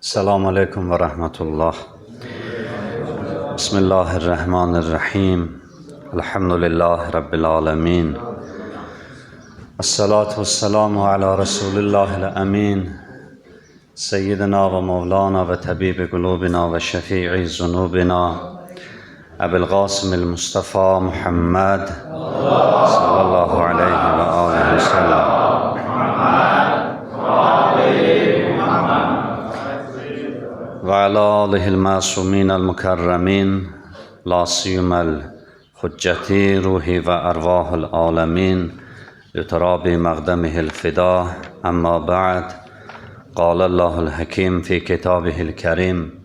Selamun Aleyküm ve Rahmetullah. Bismillahirrahmanirrahim. Elhamdülillahi Rabbil Alemin. Esselatu vesselamu ala Resulillahil Emin. Seyyidina ve Mevlana ve Tabibi kulubina ve şefii zunubina. Ebu'l Qasimil Mustafa Muhammed sallallahu aleyhi ve aleyhi ve sellem. Ve ala alihil masuminel mukarremin, la siyumel hücceti ruhi ve ervahul alemin, literabi maqdemihil fida, amma ba'd, qalallahu l-hakim fi kitabihil kerim,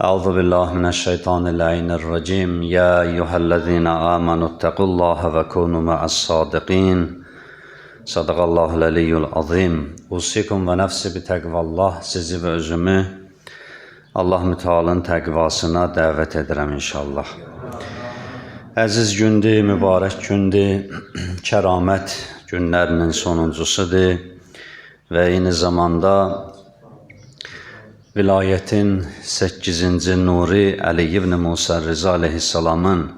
Euzu billahi mineşşeytanirracim, ya eyyühellezine amenüttequllaha ve kunu ma'as-sadiqin, sadakallahul aliyyul azim, usikum ve nefsi bi tekvallah, sizi ve özümü, Allah mütealın təqvasına dəvət edirəm inşallah. Əziz gündür, mübarək gündür, kəramət günlərinin sonuncusudur və eyni zamanda vilayətin 8-ci Nuri Əli ibn Musa Rıza aleyhissalamın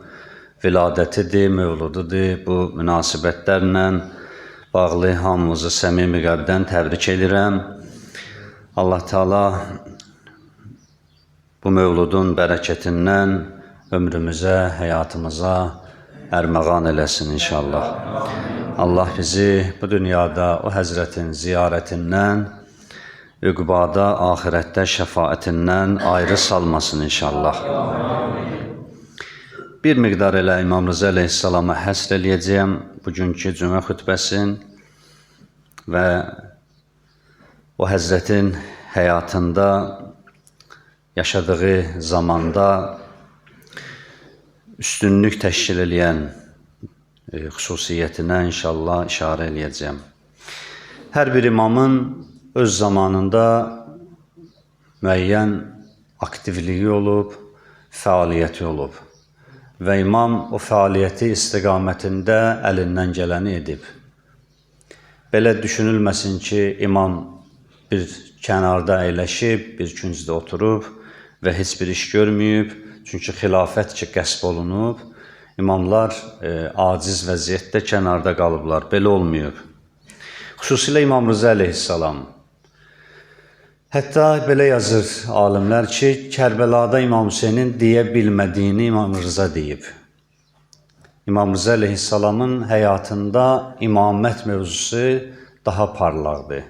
viladətidir, mövlududur. Bu münasibətlərlə bağlı hamımızı səmimi qəlbdən təbrik edirəm. Allah Teala bu mövludun bərəkətindən ömrümüzə, həyatımıza ərməğan eləsin inşallah. Allah bizi bu dünyada o Həzrətin ziyarətindən, üqbada, ahirətdə şəfaətindən ayrı salmasın inşallah. Bir miqdar elə İmam Rıza əleyhissalama həsr eləyəcəyəm bugünkü cümə xütbəsin və o Həzrətin həyatında yaşadığı zamanda üstünlük təşkil edən xüsusiyyətinə inşallah işarə eləyəcəm. Hər bir imamın öz zamanında müəyyən aktivliyi olub, fəaliyyəti olub və imam o fəaliyyəti istiqamətində əlindən gələni edib. Belə düşünülməsin ki, imam bir kənarda əyləşib, bir küncdə oturub və heç bir iş görməyib, çünki xilafət ki, qəsb olunub, imamlar aciz vəziyyətdə kənarda qalıblar, belə olmayıb. Xüsusilə İmam Rıza əleyhissalam. Hətta belə yazır alimlər ki, Kərbəlada İmam Hüseynin deyə bilmədiyini İmam Rıza deyib. İmam Rıza əleyhissalamın həyatında imamət mövzusu daha parlaqdır.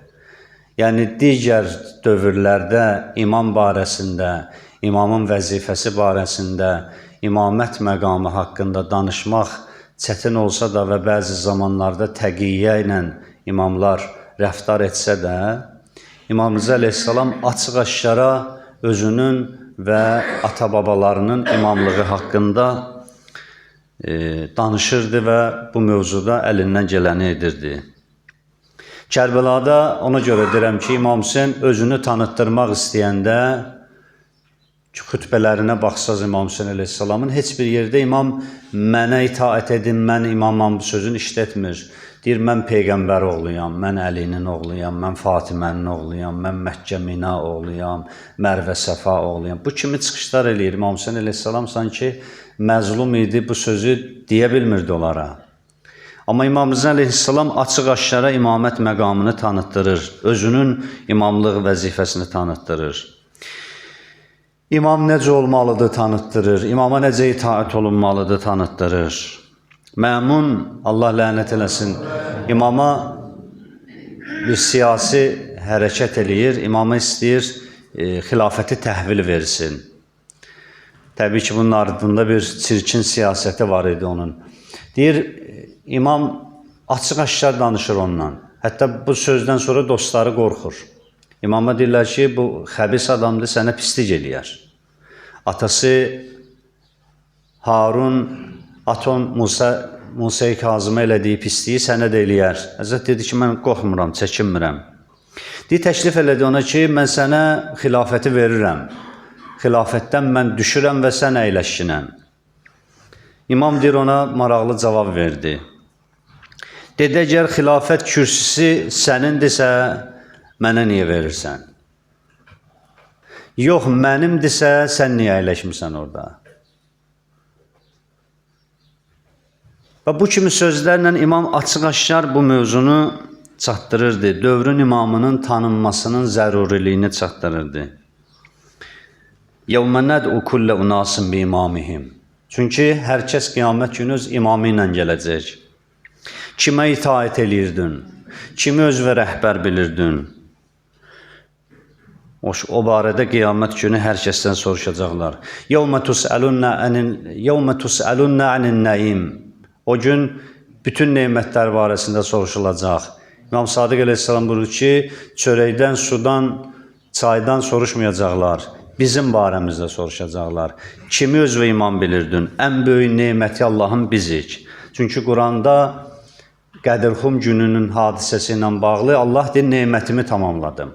Yəni, digər dövrlərdə imam barəsində, imamın vəzifəsi barəsində, imamət məqamı haqqında danışmaq çətin olsa da və bəzi zamanlarda təqiyyə ilə imamlar rəftar etsə də, İmam Rıza əleyhissalam açıq-aşkara özünün və ata-babalarının imamlığı haqqında danışırdı və bu mövzuda əlindən gələni edirdi. Kərbəlada ona görə deyirəm ki, İmam Hüseyin özünü tanıtdırmaq istəyəndə xütbələrinə baxsaz İmam Hüseyin əleyhissalamın heç bir yerdə imam mənə itaət edin, mən imamam bu sözünü işlətmir. Deyir, mən Peyğəmbər oğluyam, mən Əlinin oğluyam, mən Fatimənin oğluyam, mən Məkkə Mina oğluyam, Mərvə Səfa oğluyam. Bu kimi çıxışlar eləyir. İmam Hüseyin əleyhissalam sanki məzlum idi, bu sözü deyə bilmirdi onlara. Amma İmam Rıza əleyhissalam açıq-aşkara imamət məqamını tanıtdırır, özünün imamlıq vəzifəsini tanıtdırır. İmam necə olmalıdır tanıtdırır, imama necə itaət olunmalıdır tanıtdırır. Məmun, Allah lənət eləsin, imama bir siyasi hərəkət eləyir, imama istəyir xilafəti təhvil versin. Təbii ki, bunun ardında bir çirkin siyasəti var idi onun. Deyir, İmam açıq-aşkar danışır ondan. Hətta bu sözdən sonra dostları qorxur. İmama deyirlər ki, bu xəbis adamdır, sənə pislik eləyər. Atası Harun, Aton Musa-i Kazım'a elədiyi pisliyi sənə də eləyər. Həzrət dedi ki, mən qorxmuram, çəkinmirəm. Deyir, təklif elədi ona ki, mən sənə xilafəti verirəm. Xilafətdən mən düşürəm və sən əyləşkinəm. İmam deyir, ona maraqlı cavab verdi. Dedi, əgər xilafət kürsüsü sənindirsə, mənə niyə verirsən? Yox, mənimdirsə, sən niyə əyləşmirsən orada? Və bu kimi sözlərlə imam açıq-aşkar bu mövzunu çatdırırdı. Dövrün imamının tanınmasının zəruriliyini çatdırırdı. يَوْمَ نَدْعُ كُلَّ اُنَاسٍ بِإِمَامِهِمْ Çünki hər kəs qiyamət günü öz imamı ilə gələcək. Kimə itaət edirdin? Kimi özünə rəhbər bilirdin? O barədə qiyamət günü hər kəsdən soruşacaqlar. يَوْمَ تُسْأَلُنَّ عَنِ النَّعِيمِ O gün bütün nemətlər barəsində soruşulacaq. İmam Sadiq əleyhissalam buyurur ki, çörəkdən, sudan, çaydan soruşmayacaqlar. Bizim barəmizdə soruşacaqlar. Kimi özünə imam bilirdin? Ən böyük neməti Allahın bizik. Çünki Quranda Qədirxum gününün hadisəsi ilə bağlı Allah deyir, nemətimi tamamladım.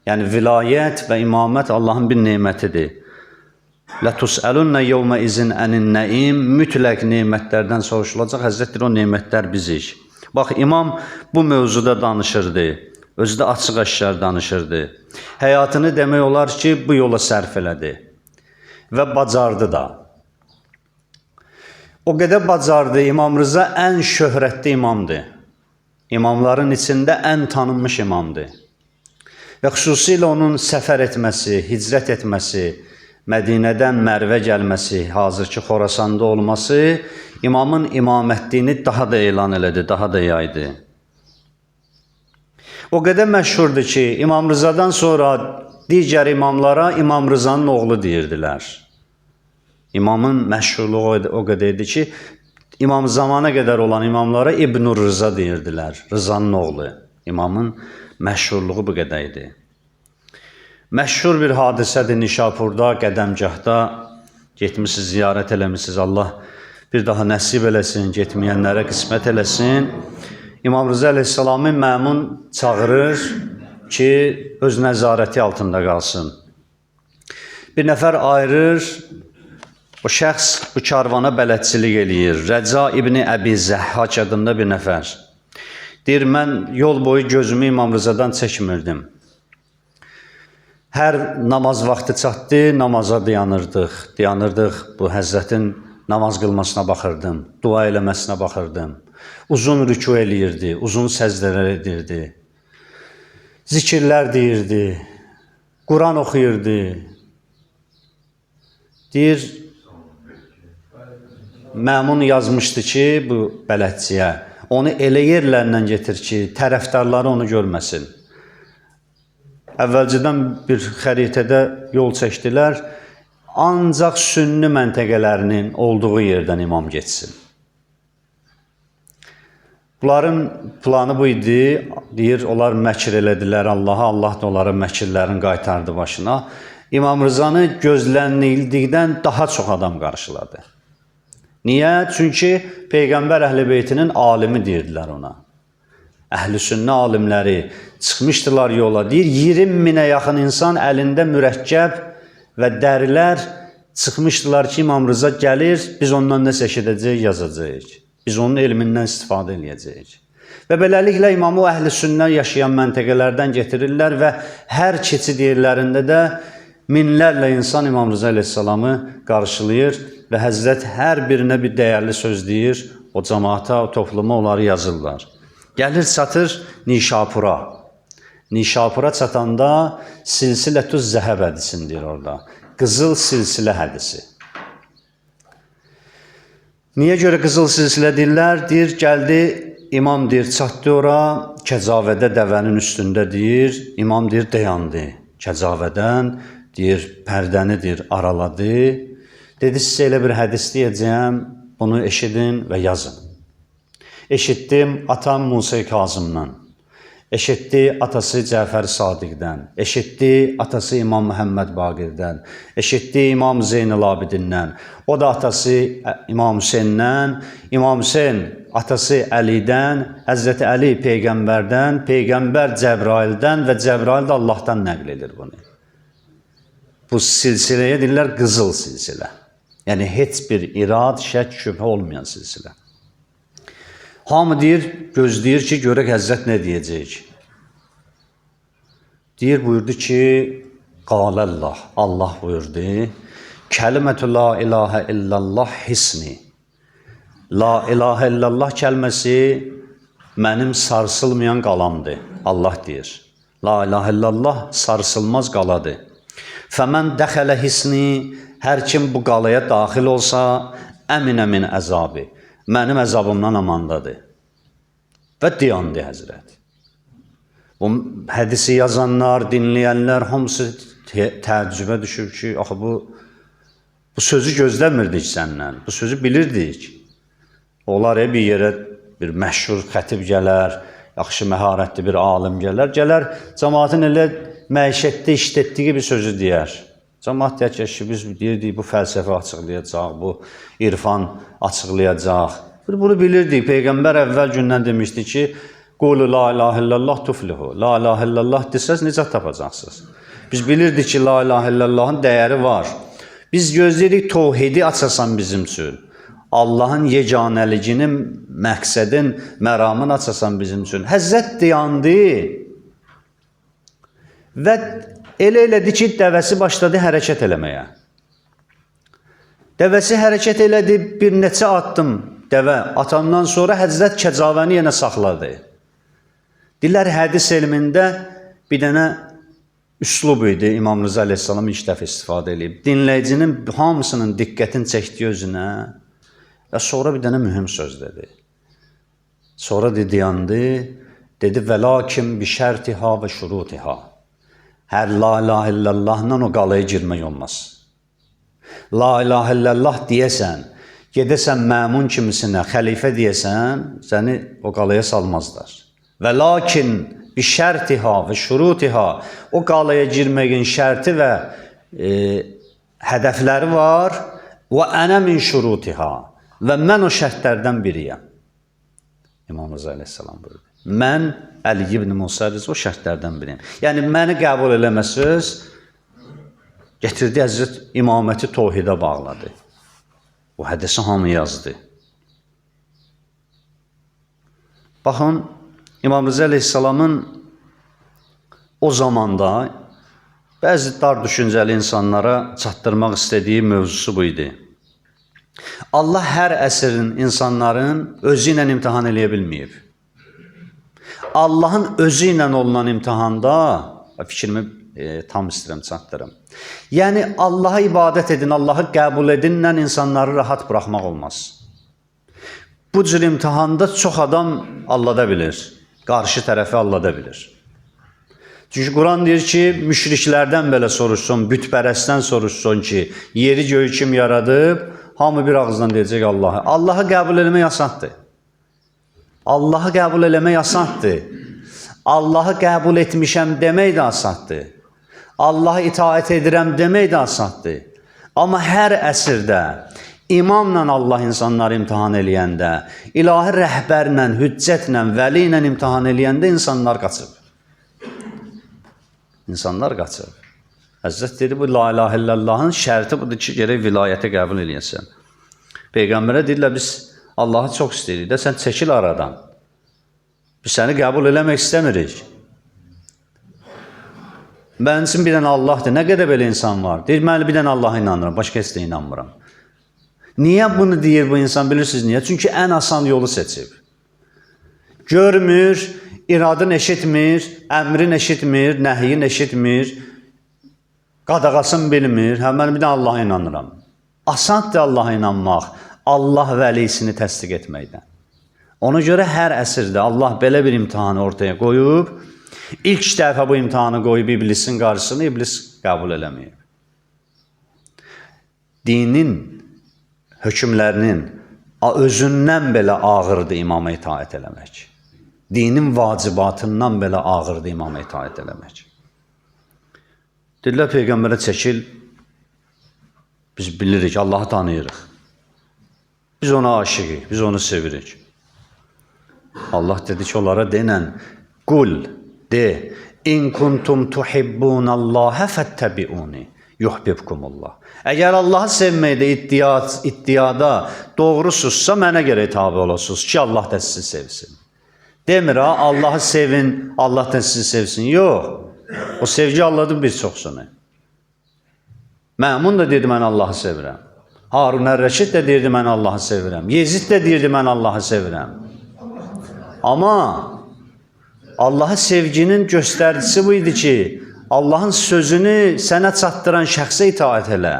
Yəni, vilayət və imamət Allahın bir nemətidir. لَتُسْأَلُنَّ يَوْمَ اِذٍ عَنِ النَّعِيمِ Mütləq nemətlərdən soruşulacaq. Həzrət deyir, o nemətlər bizik. Bax, imam bu mövzuda danışırdı. Özü də açıq-aşkar danışırdı. Həyatını demək olar ki, bu yola sərf elədi. Və bacardı da. O qədər bacardı, İmam Rıza ən şöhrətli imamdır. İmamların içində ən tanınmış imamdır. Və xüsusilə onun səfər etməsi, hicrət etməsi, Mədinədən Mərvə gəlməsi, hazırki Xorasanda olması imamın imamətliyini daha da elan elədi, daha da yaydı. O qədər məşhurdur ki, İmam Rızadan sonra digər imamlara İmam Rızanın oğlu deyirdilər. İmamın məşhurluğu o qədər idi ki, İmam zamana qədər olan imamlara İbn-ül Rıza deyirdilər, Rızanın oğlu. İmamın məşhurluğu bu qədər idi. Məşhur bir hadisədir Nişapurda, Qədəmgahda getmişsiniz, ziyarət eləmişsiniz. Allah bir daha nəsib eləsin, getməyənlərə qismət eləsin. İmam Rıza əleyhissalamı məmun çağırır ki, öz nəzarəti altında qalsın. Bir nəfər ayırır, o şəxs bu karvana bələdçilik eləyir. Rəca İbni Əbi Zəhhac adında bir nəfər. Deyir, mən yol boyu gözümü İmam Rızadan çəkmirdim. Hər namaz vaxtı çatdı, namaza dayanırdıq. Bu Həzrətin namaz qılmasına baxırdım, dua eləməsinə baxırdım. Uzun rükû eləyirdi, uzun səzdələr edirdi. Zikirlər deyirdi, Quran oxuyurdu. Deyir, məmun yazmışdı ki, bu bələdçiyə, onu elə yerlərlə getir ki, tərəfdarları onu görməsin. Əvvəlcədən bir xəritədə yol çəkdilər, ancaq sünni məntəqələrinin olduğu yerdən imam geçsin. Bunların planı bu idi, deyir, onlar məkr elədilər Allaha, Allah da onların məkirlərini qaytardı başına. İmam Rızanı gözlənildikdən daha çox adam qarşıladı. Niyə? Çünki Peyğəmbər Əhl-i Beytinin alimi deyirdilər ona. Əhl-i sünnə alimləri çıxmışdılar yola. Deyir, 20 minə yaxın insan əlində mürəkkəb və dərilər çıxmışdılar ki, İmam Rıza gəlir, biz ondan nəsə eşidəcəyik, yazacağıq. Biz onun elmindən istifadə edəcəyik. Və beləliklə imamı əhl-i sünnə yaşayan məntəqələrdən getirirlər və hər keçid yerlərində də minlərlə insan İmam Rıza əleyhissalamı qarşılayır və Həzrət hər birinə bir dəyərli söz deyir, o cəmaata, o topluma onları yazırlar. Gəlir çatır Nişapura. Nişapura çatanda Silsilətüz Zəhəb hədisini deyir orada. Qızıl silsilə hədisi. Niyə görə qızıl silsilə deyirlər? Deyir, gəldi, imam deyir, çatdı ora, kəcavədə dəvənin üstündə deyir, imam deyir, dayandı. Kəcavədən, deyir, pərdəni deyir, araladı. Dedi, sizə elə bir hədis deyəcəyəm, bunu eşidin və yazın. Eşitdim atam Musa Kazımdan, eşitdi atası Cəfər Sadiqdən, eşitdi atası İmam Məhəmməd Baqirdən, eşitdi İmam Zeynəl Abidindən, o da atası İmam Hüseyndən, İmam Hüseyn atası Əlidən, Həzrəti Əli Peyğəmbərdən, Peyğəmbər Cəbraildən və Cəbrail də Allahdan nəql edir bunu. Bu silsiləyə deyirlər qızıl silsilə. Yəni heç bir irad, şək, şübhə olmayan silsilə. Hamı deyir, gözləyir ki, görək Həzrət nə deyəcək. Deyir, buyurdu ki, Qalallah, Allah buyurdu. Kəlimətu la ilahə illallah hisni. La ilahə illallah kəlməsi mənim sarsılmayan qalamdır. Allah deyir. La ilahə illallah sarsılmaz qaladır. Fəmən dəxələ hisni, hər kim bu qalaya daxil olsa, əminə min əzabi. Mənim əzabımdan amandadır. Və dayandı Həzrət. Bu hədisi yazanlar, dinləyənlər hamısı təəccübə düşüb ki, axı bu sözü gözləmirdik səndən, bu sözü bilirdik. Onlar bir yerə bir məşhur xətib gələr, yaxşı məharətli bir alim gələr, cəmaatın elə məişətdə işlətdiyi bir sözü deyər. Cəmaat deyər ki, biz deyirdik, bu fəlsəfə açıqlayacaq, bu irfan açıqlayacaq. Bunu bilirdik, Peyğəmbər əvvəl gündən demişdi ki, Qulu la ilahə illallah tuflihu. La ilahə illallah desəz, nicat tapacaqsınız. Biz bilirdik ki, la ilahə illallahın dəyəri var. Biz gözləyirik, tövhidi açasan bizim üçün. Allahın yeganəliginin, məqsədin, məramın açasan bizim üçün. Həzzət dayandı və elə elədi ki, dəvəsi başladı hərəkət eləməyə. Dəvəsi hərəkət elədi, bir neçə atdım dəvə atandan sonra Həzrət kəcavəni yenə saxladı. Dilər hədis elmində bir dənə üslub idi, İmam Rıza Aleyhisselam ilk dəfə istifadə edib. Dinləyicinin hamısının diqqətini çəkdi özünə və sonra bir dənə mühüm söz dedi. Sonra dayandı, dedi və lakin bi şərtiha və şurutiha. Hər la ilahə illallahla o qalaya girmək olmaz. La ilahə illallah deyəsən, gedəsən məmun kimisinə, xəlifə deyəsən, səni o qalaya salmazlar. Və lakin bi şərtiha və şurutiha, o qalaya girməyin şərti və hədəfləri var. Və ənə min şurutiha, və mən o şərtlərdən biriyəm. İmam Rıza Aleyhisselam buyurdu. Mən Əli ibn Musa Rıza o şərtlərdən biriyəm. Yəni, məni qəbul eləməsiz, getirdi Həzrət imaməti tövhidə bağladı. O hədisi hamı yazdı. Baxın, İmam Rıza Aleyhisselamın o zamanda bəzi dar düşüncəli insanlara çatdırmaq istədiyi mövzusu bu idi. Allah hər əsrin insanların özü ilə imtihan eləyə bilməyib. Allahın özü ilə olunan imtihanda, fikrimi tam istəyirəm, çatdırım. Yəni, Allaha ibadət edin, Allahı qəbul edinlə insanları rahat buraxmaq olmaz. Bu cür imtihanda çox adam allada bilir, qarşı tərəfi allada bilir. Çünki Quran deyir ki, müşriklərdən belə soruşsun, bütpərəstdən soruşsun ki, yeri göyü kim yaradıb, hamı bir ağızdan deyəcək Allahı. Allahı qəbul eləmək asandır. Allahı qəbul eləmək asandır. Allahı qəbul etmişəm demək də asandır. Allah'a itaat edirəm demək də asandır. Amma hər əsrdə imamla Allah insanları imtihan eləyəndə, ilahi rəhbərlə, hüccətlə, vəli ilə imtihan eləyəndə insanlar qaçıb. İnsanlar qaçıb. Həzrət dedi, bu la ilahə illallahın şərti budur ki, gərək vilayəti qəbul eləyəsən. Peyğəmbərə deyirlər, biz Allahı çox istəyirik də, sən çəkil aradan. Biz səni qəbul eləmək istəmirik. Mənim üçün bir dənə Allahdır. Nə qədər belə insan var? Deyir, mən bir dənə Allaha inanıram, başqa heç də inanmıram. Niyə bunu deyir bu insan, bilirsiniz niyə? Çünki ən asan yolu seçib. Görmür, iradın eşitmir, əmrin eşitmir, nəhyin eşitmir, qadağasını bilmir. Mən bir dənə Allaha inanıram. Asandır Allaha inanmaq, Allah vəlisini təsdiq etməkdən. Ona görə hər əsrdə Allah belə bir imtihanı ortaya qoyub, İlk dəfə bu imtihanı qoyub iblisin qarşısını iblis qəbul eləməyib. Dinin hökmlərinin özündən belə ağırdır imama itaət eləmək. Dinin vacibatından belə ağırdır imama itaət eləmək. Deyirlər, Peyğəmbərə çəkil, biz bilirik, Allahı tanıyırıq. Biz ona aşiqik, biz onu sevirik. Allah dedi ki, onlara denən, qul, de, in kuntum tuhibbunallaha fattabi'uni yuhibbukumullah. Əgər Allahı sevməkdə iddiada doğrusunuzsa mənə görə tabe olasınız ki, Allah da sizi sevsin. Demir ha, Allahı sevin, Allah da sizi sevsin. Yox. O sevgi Allah'ın bir çoxsunu. Məmun da deyirdi, mən Allahı sevirəm. Harun Ər-Rəşid də deyirdi, mən Allahı sevirəm. Yezid də deyirdi, mən Allahı sevirəm. Amma Allah'a sevginin göstəricisi bu idi ki, Allahın sözünü sənə çatdıran şəxsə itaat elə.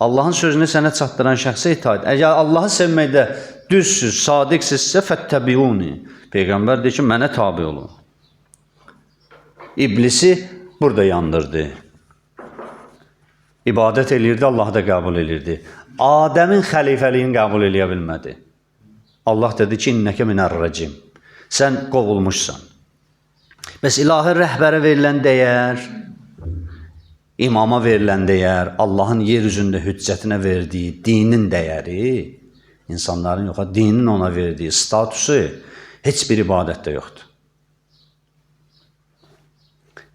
Allahın sözünü sənə çatdıran şəxsə itaat. Əgər Allahı sevməkdə düzsüz, sadiqsizsə fəttəbiuni. Peyğəmbər deyir ki, mənə tabi olun. İblisi burada yandırdı. İbadət elirdi, Allah da qəbul elirdi. Adəmin xəlifəliyini qəbul eləyə bilmədi. Allah dedi ki, innəkə minər-rəcim. Sən qovulmuşsan. Bəs ilahi rəhbərə verilən dəyər, imama verilən dəyər, Allahın yer üzündə hüccətinə verdiyi dinin dəyəri, insanların yox, dinin ona verdiyi statusu heç bir ibadətdə yoxdur.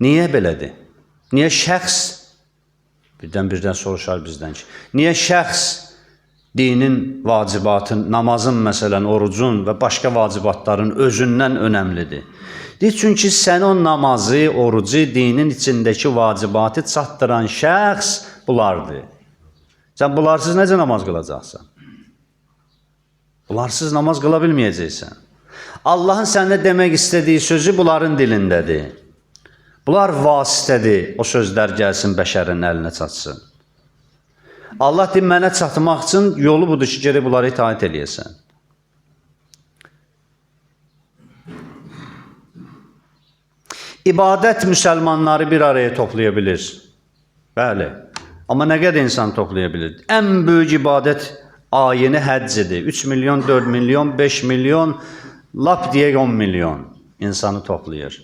Niyə belədir? Niyə şəxs, birdən soruşar bizdən ki, niyə şəxs dinin vacibatın, namazın məsələn, orucun və başqa vacibatların özündən önəmlidir? Deyir, çünki sən o namazı, orucu, dinin içindəki vacibatı çatdıran şəxs bunlardır. Sən bunlarsız necə namaz qılacaqsan? Bunlarsız namaz qıla bilməyəcəksən. Allahın sənə demək istədiyi sözü bunların dilindədir. Bunlar vasitədir, o sözlər gəlsin, bəşərin əlinə çatsın. Allah deyir, mənə çatmaq üçün yolu budur ki, gərək bunları itaat eləyəsən. İbadət müsəlmanları bir araya toplaya bilir. Bəli. Amma nə qədər insan toplaya bilir? Ən böyük ibadət ayini həccidir. 3 milyon, 4 milyon, 5 milyon, lap deyək 10 milyon insanı toplayır.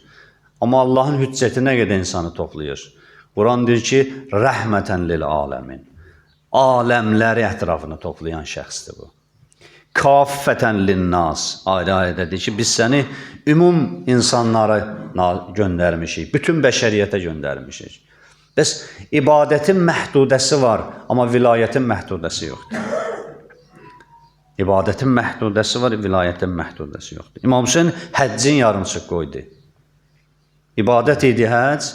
Amma Allahın hüccəti nə qədər insanı toplayır? Quran deyir ki, rəhmətən lil aləmin. Aləmləri ətrafını toplayan şəxsdir bu. Kaffətən linnas. Ayrı-ayrı deyir ki, biz səni ümum insanlara göndərmişik. Bütün bəşəriyyətə göndərmişik. Bəs ibadətin məhdudəsi var, amma vilayətin məhdudəsi yoxdur. İbadətin məhdudəsi var, vilayətin məhdudəsi yoxdur. İmam Hüseyin həccin yarımçıq qoydu. İbadət idi həcc,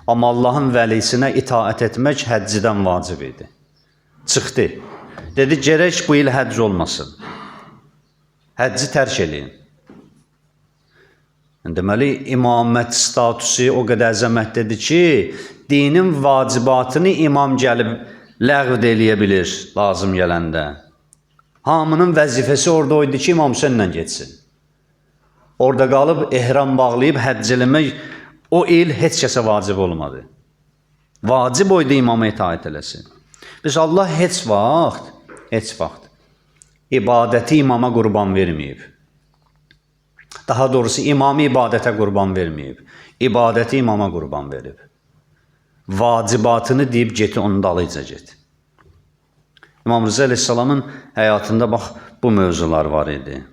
amma Allahın vəlisinə itaət etmək həccidən vacib idi. Çıxdı. Dedi, gərək bu il həcc olmasın. Həcci tərk eləyin. Deməli, imamət statusu o qədər əzəmətlidir ki, dinin vacibatını imam gəlib ləğv eləyə bilir lazım gələndə. Hamının vəzifəsi orada oydu ki, İmam Hüseyinlə getsin. Orada qalıb, ehram bağlayıb, həcc eləmək o il heç kəsə vacib olmadı. Vacib oydu imama itaət eləsin. Biz Allah heç vaxt ibadəti imama qurban verməyib. Daha doğrusu imamı ibadətə qurban verməyib. İbadəti imama qurban verib. Vacibatını deyib geti, onun dalıca get. İmam Rıza Aleyhisselamın həyatında bax, bu mövzular var idi.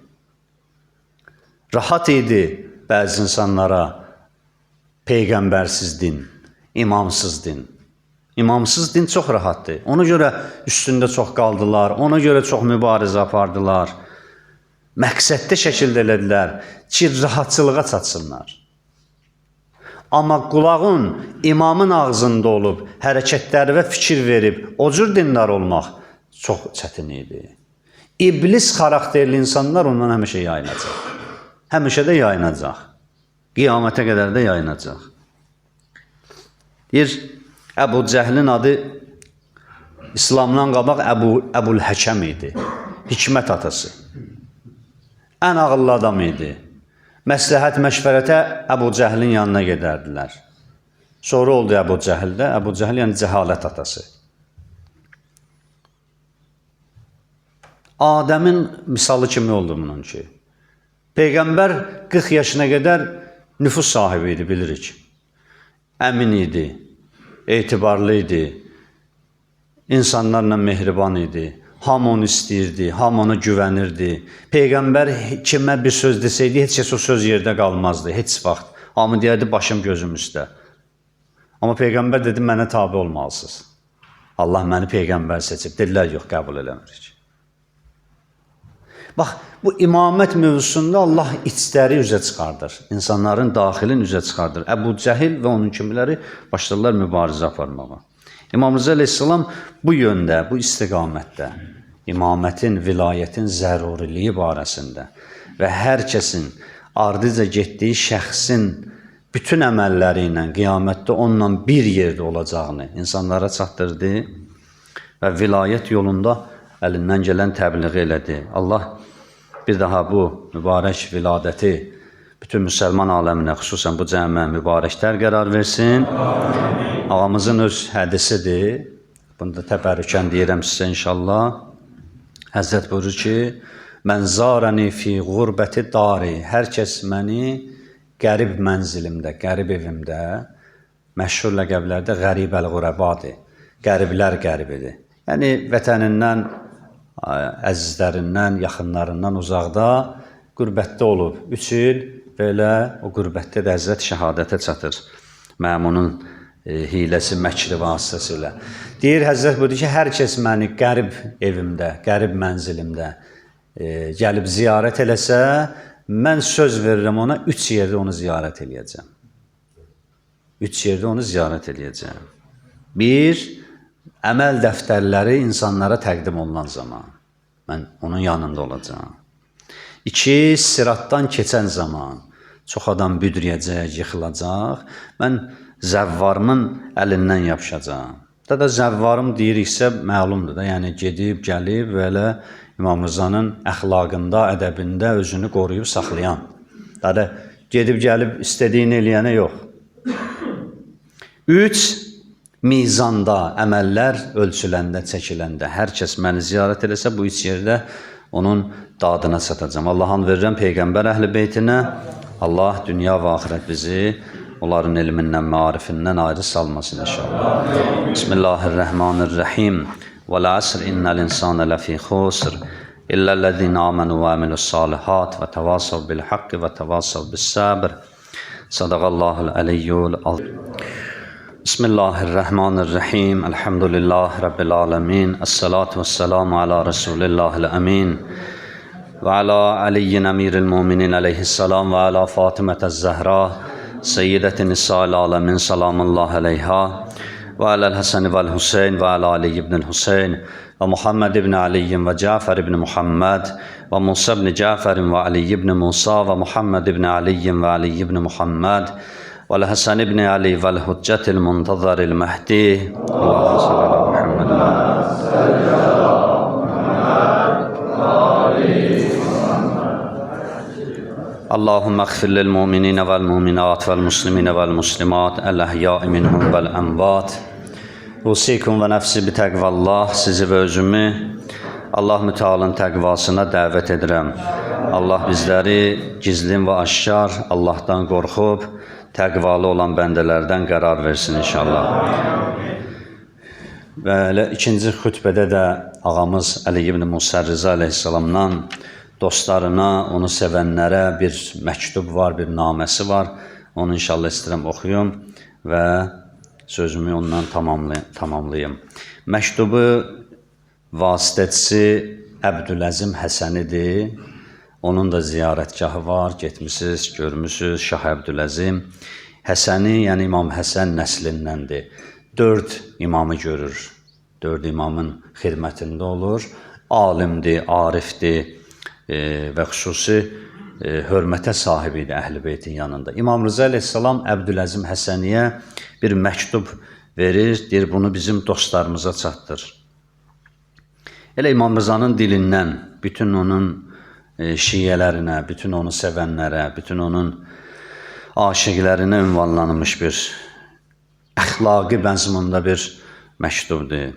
Rahat idi bəzi insanlara peyğəmbərsiz din, imamsız din. İmamsız din çox rahatdır. Ona görə üstündə çox qaldılar, ona görə çox mübarizə apardılar. Məqsədli şəkildə elədilər ki, rahatçılığa çatsınlar. Amma qulağın imamın ağzında olub, hərəkətləri və fikir verib, o cür dindar olmaq çox çətin idi. İblis xarakterli insanlar ondan həmişə yayınacaq. Həmişə də yayınacaq. Qiyamətə qədər də yayınacaq. Deyir, Əbu Cəhlin adı İslamdan qabaq Əbul-Həkəm idi. Hikmət atası. Ən ağıllı adam idi. Məsləhət məşvərətə Əbu Cəhlin yanına gedərdilər. Sonra oldu Əbu Cəhildə. Əbu Cəhil yəni cəhalət atası. Adəmin misalı kimi oldu bunun ki. Peyğəmbər 40 yaşına qədər nüfus sahibi idi, bilirik. Əmin idi, etibarlı idi, insanlarla mehriban idi, hamı onu istəyirdi, hamı ona güvənirdi. Peyğəmbər kimə bir söz desəydi, heç kəs o söz yerdə qalmazdı, heç vaxt. Hamı deyərdi, başım gözüm üstə. Amma Peyğəmbər dedi, mənə tabi olmalısınız. Allah məni Peyğəmbər seçib. Dedilər, yox, qəbul eləmirik. Bax, bu imamət mövzusunda Allah içləri üzə çıxardır. İnsanların daxilin üzə çıxardır. Əbu Cəhil və onun kimiləri başladılar mübarizə aparmağa. İmam Rıza əleyhissalam bu yöndə, bu istiqamətdə imamətin, vilayətin zəruriliyi barəsində və hər kəsin ardıca getdiyi şəxsin bütün əməlləri ilə qiyamətdə onunla bir yerdə olacağını insanlara çatdırdı və vilayət yolunda əlindən gələn təbliğ elədi. Allah bir daha bu mübarək viladəti bütün müsəlman aləminə, xüsusən bu cəmiə mübarəklər qərar versin. Ağamızın öz hədisidir. Bunu da təbərrükən deyirəm sizə inşallah. Həzrət buyurur ki, mən zarəni fi qurbəti dari. Hər kəs məni qərib mənzilimdə, qərib evimdə, məşhur ləqəblərdə qərib əl-qurəbadır. Qəriblər qəribidir. Yəni, vətənindən, əzizlərindən, yaxınlarından uzaqda qürbətdə olub. 3 il belə o qürbətdə də Həzrət şəhadətə çatır. Məmunun hiləsi, məkri vasitəsilə. Deyir, Həzrət buyurur ki, hər kəs məni qərib evimdə, qərib mənzilimdə gəlib ziyarət eləsə, mən söz verirəm ona 3 yerdə onu ziyarət eləyəcəm. 3 yerdə onu ziyarət eləyəcəm. 1, əməl dəftərləri insanlara təqdim olunan zaman mən onun yanında olacağam. 2, siratdan keçən zaman çox adam büdrəyəcək, yıxılacaq. Mən zəvvarımın əlindən yapışacağam. Da zəvvarım deyiriksə məlumdur da, yəni gedib, gəlib və elə İmam Rızanın əxlaqında, ədəbində özünü qoruyub saxlayan. Da gedib, gəlib, istədiyini eləyənə yox. 3, mizanda, əməllər ölçüləndə, çəkiləndə, hər kəs məni ziyarət eləsə, bu 3 yerdə onun dadına çatacam. Allah'ın verirəm Peyğəmbər əhl-i beytinə, Allah dünya və axirət bizi onların elmindən, marifindən ayrı salmasın inşallah. Bismillahirrahmanirrahim. وَالْعَصْرِ إِنَّ الْإِنسَانَ لَفِي خُسْرٍ إِلَّا الَّذِينَ آمَنُوا وَعَمِلُوا الصَّالِحَاتِ وَتَوَاصَوْا بِالْحَقِّ وَتَوَاصَوْا بِالصَّبْرِ صدق الله العلي العظيم. بسم الله الرحمن الرحيم. الحمد لله رب العالمين. الصلاة والسلام على رسول الله الأمين وعلى علي أمير المؤمنين عليه السلام وعلى فاطمة الزهراء سيدة نساء العالمين سلام الله عليها وعلى الحسن والحسين وعلى علي بن الحسين ومحمد بن علي وجعفر بن محمد وموسى بن جعفر وعلي بن موسى ومحمد بن علي وعلي بن محمد والحسن بن علي والحجة المنتظر المهدي. اللهم صل على محمد. اللهم اغفر للمؤمنين والمؤمنات والمسلمين والمسلمات الأحياء منهم والأموات. Usikum və nəfsi bi təqvallah, sizi və özümü Allah mütealın təqvasına dəvət edirəm. Allah bizləri gizlin və aşkar Allahdan qorxub, təqvalı olan bəndələrdən qərar versin inşallah. Və elə ikinci xütbədə də ağamız Əli ibn Musa Rıza əleyhissalamdan dostlarına, onu sevənlərə bir məktub var, bir naməsi var. Onu inşallah istəyirəm oxuyum və sözümü ondan tamamlayım. Məktubu vasitəçisi Əbdüləzim Həsənidir. Onun da ziyarətgahı var, getmişsiniz, görmüşsünüz, Şah Əbdüləzim. Həsəni, yəni İmam Həsən nəslindəndir. 4 imamı görür, 4 imamın xidmətində olur. Alimdir, arifdir və xüsusi hörmətə sahibi idi Əhl-i Beytin yanında. İmam Rıza əleyhissalam Əbdüləzim Həsəniyə bir məktub verir, deyir, bunu bizim dostlarımıza çatdır. Elə İmam Rızanın dilindən bütün onun şiyələrinə, bütün onu sevənlərə, bütün onun aşiqlərinə ünvanlanmış bir əxlaqi məzmunda bir məktubdur.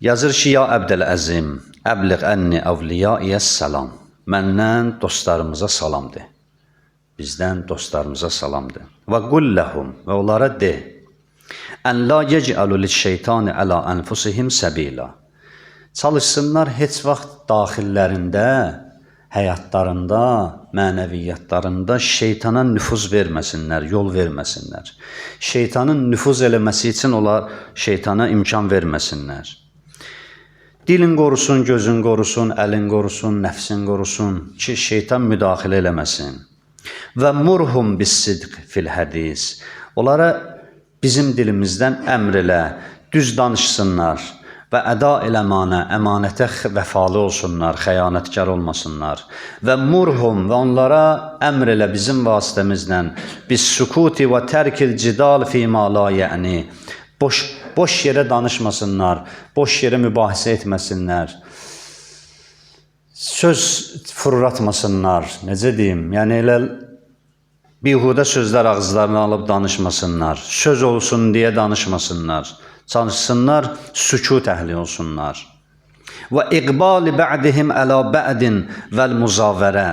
Yazır ki, ya Əbdəl-Əzim, əbliğ ənni əvliyaiyəs salam. Məndən dostlarımıza salamdır. Bizdən dostlarımıza salamdır. Və qulləhum, və onlara de, ən la yec'alu liş-şeytani əla ənfusihim səbila. Çalışsınlar heç vaxt daxillərində, həyatlarında, mənəviyyatlarında şeytana nüfuz verməsinlər, yol verməsinlər. Şeytanın nüfuz eləməsi üçün onlar şeytana imkan verməsinlər. Dilin qorusun, gözün qorusun, əlin qorusun, nəfsin qorusun ki, şeytan müdaxilə eləməsin. Və murhum bis-sidq fil hədis. Onlara bizim dilimizdən əmr elə, düz danışsınlar və əda eləmanə, əmanətə vəfalı olsunlar, xəyanətkar olmasınlar. Və murhum və onlara əmr elə bizim vasitəmizlə bis sukuti və tərkil cidal fīmā la ya'ni. Boş yerə danışmasınlar, boş yerə mübahisə etməsinlər. Söz fırlatmasınlar, necə deyim? Yəni elə bihudə sözlər ağızlarına alıb danışmasınlar. Söz olsun deyə danışmasınlar. Çalışsınlar, sükut əhli olsunlar. Və iqbali ba'dihim əla ba'din vəl muzavərə.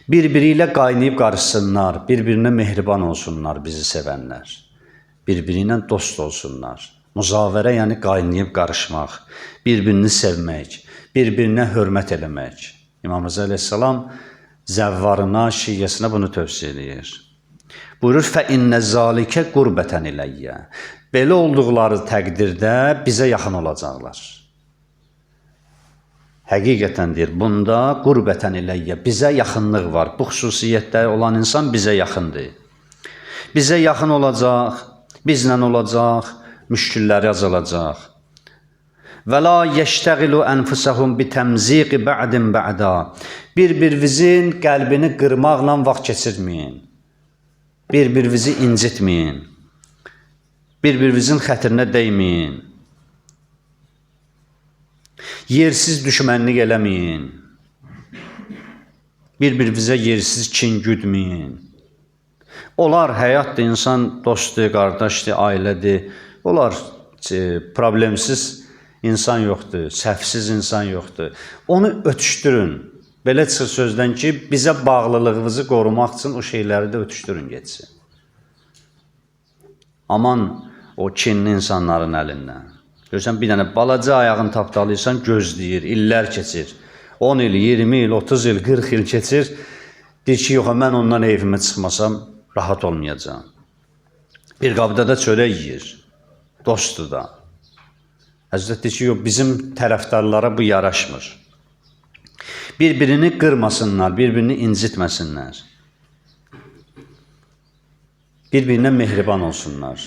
Bir-biri ilə qaynayıb qarışsınlar, bir-birinə mehriban olsunlar bizi sevənlər. Bir-biri ilə dost olsunlar. Muzavərə yəni qaynayıb qarışmaq, bir-birini sevmək, bir-birinə hörmət eləmək. İmam Rıza əleyhissalam zəvvarına, şiyyəsinə bunu tövsiyə edir. Buyurur, فَإِنَّ ذَلِكَ قُرْبَةً إِلَيَّ. Belə olduqları təqdirdə bizə yaxın olacaqlar. Həqiqətən deyir, bunda qurbətən iləyyə, bizə yaxınlıq var. Bu xüsusiyyətdə olan insan bizə yaxındır. Bizə yaxın olacaq, bizlə olacaq, müşkülləri azalacaq. Və la yeştəğilu ənfusəhum bitəmziqi ba'din ba'da. Bir-birinizin qəlbini qırmaqla vaxt keçirməyin. Bir-birinizi incitməyin. Bir-birinizin xətrinə dəyməyin. Yersiz düşmənlik eləməyin. Bir-birinizə yersiz kin güdməyin. Olar, həyatdır, insan dostdur, qardaşdır, ailədir. Olar, problemsiz insan yoxdur, səhvsiz insan yoxdur. Onu ötüşdürün. Belə çıxır sözdən ki, bizə bağlılığınızı qorumaq üçün o şeyləri də ötüşdürün getsin. Aman o kinli insanların əlindən. Görürsən, bir dənə balaca ayağını tapdalayırsan, gözləyir, illər keçir. 10 il, 20 il, 30 il, 40 il keçir. Deyir ki, yox, mən ondan evimə çıxmasam, rahat olmayacağım. Bir qabda da çörək yiyir, dostdur da. Həzrət deyir ki, yox, bizim tərəfdarlara bu yaraşmır. Bir-birini qırmasınlar, bir-birini incitməsinlər. Bir-birinə mehriban olsunlar.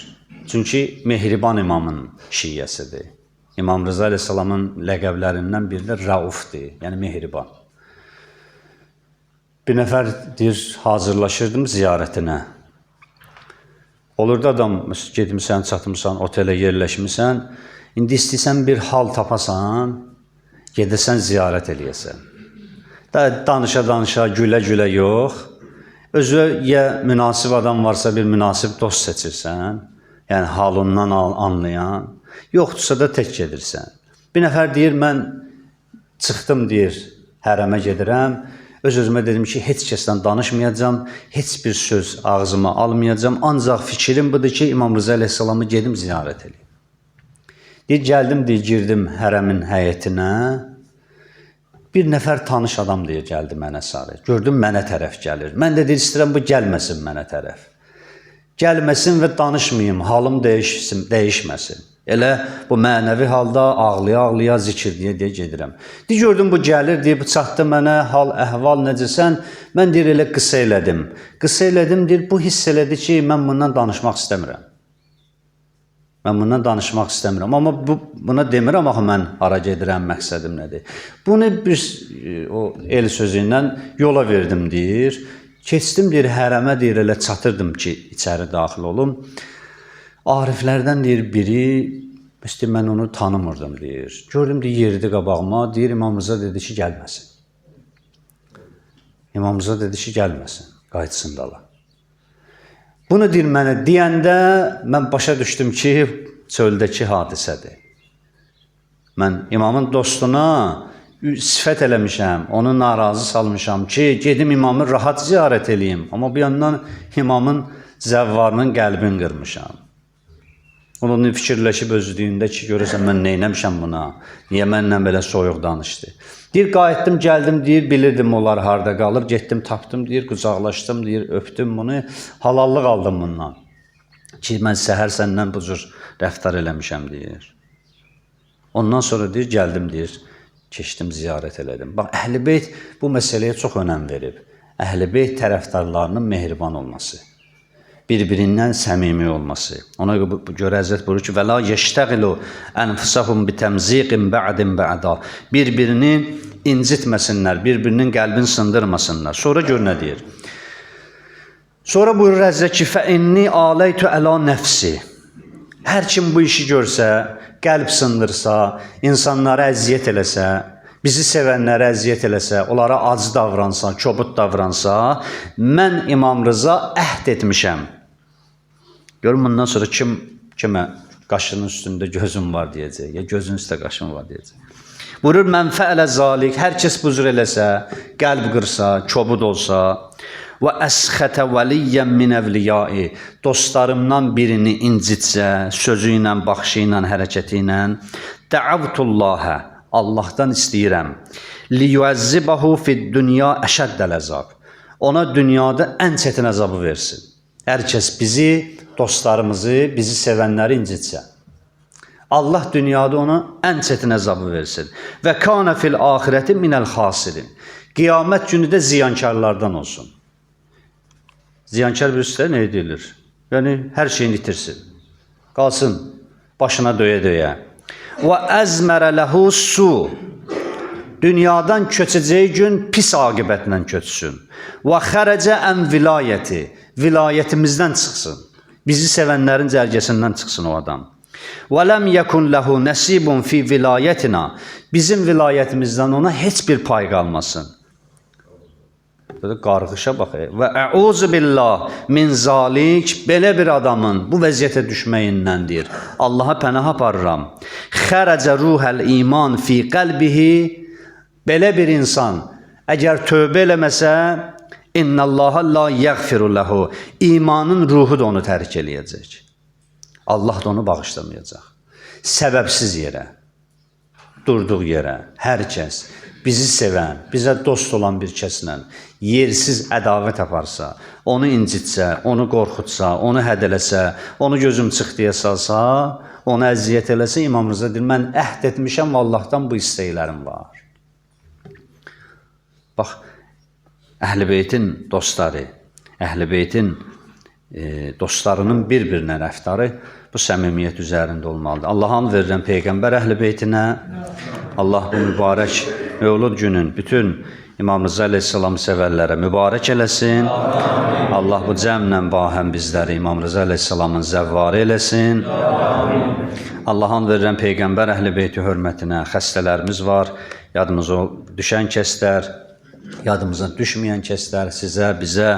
Çünki mehriban imamın şiyyəsidir. İmam Rıza əleyhissalamın ləqəblərindən biri də Raufdir, yəni mehriban. Bir nəfər deyir, hazırlaşırdım ziyarətinə. Olur da adam, gedimsən, çatımsan, otelə yerləşmirsən, indi istəyirsən bir hal tapasan, gedəsən ziyarət eləyəsən. Danışa-danışa, gülə-gülə yox. Özüyə münasib adam varsa bir münasib dost seçirsən, yəni halından anlayan, yoxdursa da tək gedirsən. Bir nəfər deyir, mən çıxdım, deyir, hərəmə gedirəm, öz-özümə dedim ki, heç kəsdən danışmayacam, heç bir söz ağzıma almayacam, ancaq fikrim budur ki, İmam Rıza əleyhissalamı gedim ziyarət edeyim. Deyir, gəldim, deyir, girdim hərəmin həyətinə, bir nəfər tanış adam deyə gəldi mənə sarı. Gördüm, mənə tərəf gəlir. Mən də deyir, istəyirəm, bu gəlməsin mənə tərəf. Gəlməsin və danışmayayım, halım dəyişməsin. Elə bu mənəvi halda ağlaya-ağlaya zikir deyə gedirəm. Deyir, gördüm, bu gəlir, deyir, bu çatdı mənə, hal, əhval necəsən? Mən deyir, elə qısa elədim. Qısa elədim, deyir, bu hiss elədi ki, mən bundan danışmaq istəmirəm. Mən bundan danışmaq istəmirəm. Amma buna demirəm, axı mən hara gedirəm, məqsədim nədir? Bunu bir el sözü ilə yola verdim, deyir. Keçdim, deyir, hərəmə, deyir, elə çatırdım ki, içəri daxil olum. Ariflərdən, deyir, biri, mən onu tanımırdım, deyir. Gördüm, deyir, yeridi qabağıma, deyir, İmam Rıza dedi ki, gəlməsin. İmam Rıza dedi ki, gəlməsin, qayıtsın dala. Bunu deyir mənə deyəndə, mən başa düşdüm ki, çöldəki hadisədir. Mən imamın dostuna sifət eləmişəm, onu narazı salmışam ki, gedim imamı rahat ziyarət eləyim. Amma bir yandan imamın zəvvarının qəlbini qırmışam. Onu fikirləşib özlüyündə ki, görürsən, mən neynəmişəm buna, niyə mənlə belə soyuq danışdı. Deyir, qayıtdım, gəldim, deyir, bilirdim onlar harada qalır, getdim, tapdım, deyir, qucaqlaşdım, deyir, öpdüm bunu, halallıq aldım bundan. Ki, mən səhər səndən bu cür rəftar eləmişəm, deyir. Ondan sonra, deyir, gəldim, deyir, keçdim, ziyarət elədim. Bax, Əhl-i Beyt bu məsələyə çox önəm verib. Əhl-i Beyt tərəfdarlarının mehriban olması. bir-birindən səmimi olması. Ona görə Həzrət buyurur ki, və la yeştəqilu ənfusahum bitəmziqin ba'din ba'da. Bir-birini incitməsinlər, bir-birinin qəlbini sındırmasınlar. Sonra gör nə deyir? Sonra buyurur Həzrət ki, fə inni aləytu əla nəfsi. Hər kim bu işi görsə, qəlb sındırsa, insanlara əziyyət eləsə, bizi sevənlərə əziyyət eləsə, onlara acı davransa, kobud davransa, mən İmam Rıza əhd etmişəm. Görün, bundan sonra kimə qaşının üstündə gözüm var deyəcək, ya gözün üstə qaşın var deyəcək. Buyurur, mən fəələ zalik, hər kəs bu cür eləsə, qəlb qırsa, kobud olsa, və əsxətə vəliyyən min əvliyai, dostlarımdan birini incitsə, sözü ilə, baxışı ilə, hərəkəti ilə, dəavtullahə, Allahdan istəyirəm, liyuəzzibəhu fid-dünya əşəddəl əzab, ona dünyada ən çətin əzabı versin. Hər kəs bizi, dostlarımızı, bizi sevənləri incitsə, Allah dünyada ona ən çətin əzabı versin. Və kana fil axirəti minəl xasirin, qiyamət günü də ziyankarlardan olsun. Ziyankar birisi nə edilir? Yəni, hər şeyini itirsin. Qalsın, başına döyə-döyə. Və əzmərə ləhu su. Dünyadan köçəcəyi gün pis aqibətlə köçsün. Və xərəcə ən vilayəti. Vilayətimizdən çıxsın. Bizi sevənlərin cərgəsindən çıxsın o adam. Və ləm yəkun ləhu nəsibun fi vilayətina. Bizim vilayətimizdən ona heç bir pay qalmasın. Qarğışa bax. Və əuzu billah min zalik, belə bir adamın bu vəziyyətə düşməyindəndir. Allaha pənah aparıram. Xərəcə ruhəl iman fi qəlbihi, belə bir insan əgər tövbə eləməsə, innallaha la yəğfiru ləhu, imanın ruhu da onu tərk eləyəcək. Allah da onu bağışlamayacaq. Səbəbsiz yerə, durduğu yerə, hər kəs bizi sevən, bizə dost olan bir kəslə yersiz ədavət aparsa, onu incitsə, onu qorxutsa, onu hədələsə, onu gözüm çıx deyə salsa, onu əziyyət eləsə, İmam Rıza deyir, mən əhd etmişəm, Allahdan bu istəklərim var. Bax, Əhl-i Beytin dostları, Əhl-i Beytin dostlarının bir-birinə rəftarı bu səmimiyyət üzərində olmalıdır. Allah'ın verirəm Peyğəmbər Əhl-i Beytinə, Allah bu mübarək Mövlud günün bütün İmam Rıza Aleyhisselam sevərlərə mübarək eləsin. Amin. Allah bu cəmlə bahəm bizləri İmam Rıza Aleyhisselamın zəvvarı eləsin. Amin. Allah'ın verirəm Peyğəmbər Əhl-i Beyti hörmətinə xəstələrimiz var. Yadımıza düşən kəslər, yadımıza düşməyən kəslər, sizə, bizə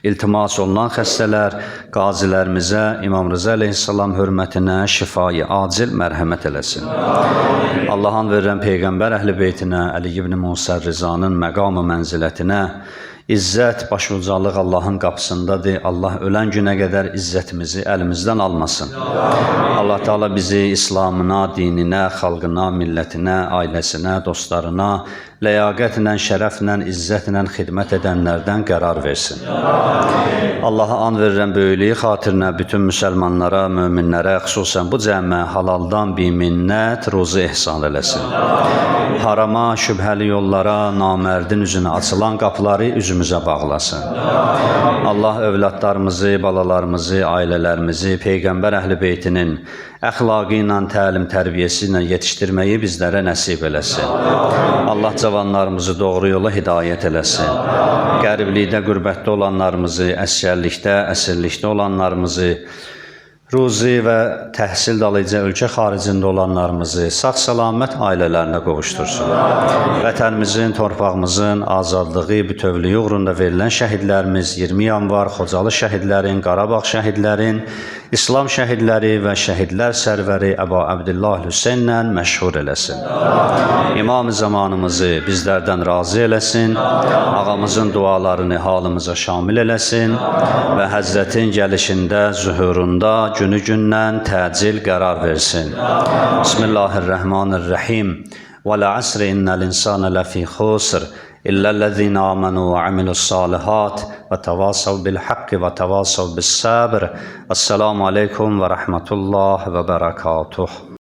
iltimas olunan xəstələr, qazilərimizə, İmam Rıza Aleyhisselam hörmətinə şifayı acil mərhəmət eləsin. Allah'ın verirəm Peyğəmbər Əhl-i Beytinə, Əli ibn Musa Rızanın məqamı mənzilətinə, İzzət, başucalıq Allahın qapısındadır. Allah ölən günə qədər izzətimizi əlimizdən almasın. Allah Teala bizi İslamına, dininə, xalqına, millətinə, ailəsinə, dostlarına, ləyaqətlə, şərəflə, izzətlə xidmət edənlərdən qərar versin. Allaha an verirəm böyüklüyü xatirinə bütün müsəlmanlara, möminlərə, xüsusən bu cəmə halaldan biminnət ruzu ehsan eləsin. Harama, şübhəli yollara, namərdin üzünə açılan qapıları üzümüzə bağlasın. Allah övladlarımızı, balalarımızı, ailələrimizi Peyğəmbər Əhl-i Beytinin əxlaqı ilə, təlim, tərbiyəsi ilə yetişdirməyi bizlərə nəsib eləsin. Allah cavanlarımızı doğru yola hidayət eləsin. Qəriblikdə, qürbətdə olanlarımızı, əsgərlikdə, əsirlikdə olanlarımızı, ruzi və təhsil dalıcı ölkə xaricində olanlarımızı sağ-salamat ailələrinə qovuştursun. Vətənimizin, torpağımızın azadlığı, bütövlüyü uğrunda verilən şəhidlərimiz 20 yanvar Xocalı şəhidlərin, Qarabağ şəhidlərin, İslam şəhidləri və şəhidlər sərvəri Əbu Əbdillah Hüseynlə məşhur eləsin. İmam-ı zamanımızı bizlərdən razı eləsin, ağamızın dualarını halımıza şamil eləsin və Həzrətin gəlişində, zühurunda, günü-gündən təcil qərar versin. Bismillahirrahmanirrahim. وَالْعَصْرِ إِنَّ الْإِنسَانَ لَفِي خُسْرٍ إِلَّا الَّذِينَ آمَنُوا وَعَمِلُوا الصَّالِحَاتِ وَتَوَاصَوْا بِالْحَقِّ وَتَوَاصَوْا بِالصَّبْرِ. السلام عليكم ورحمة الله وبركاته.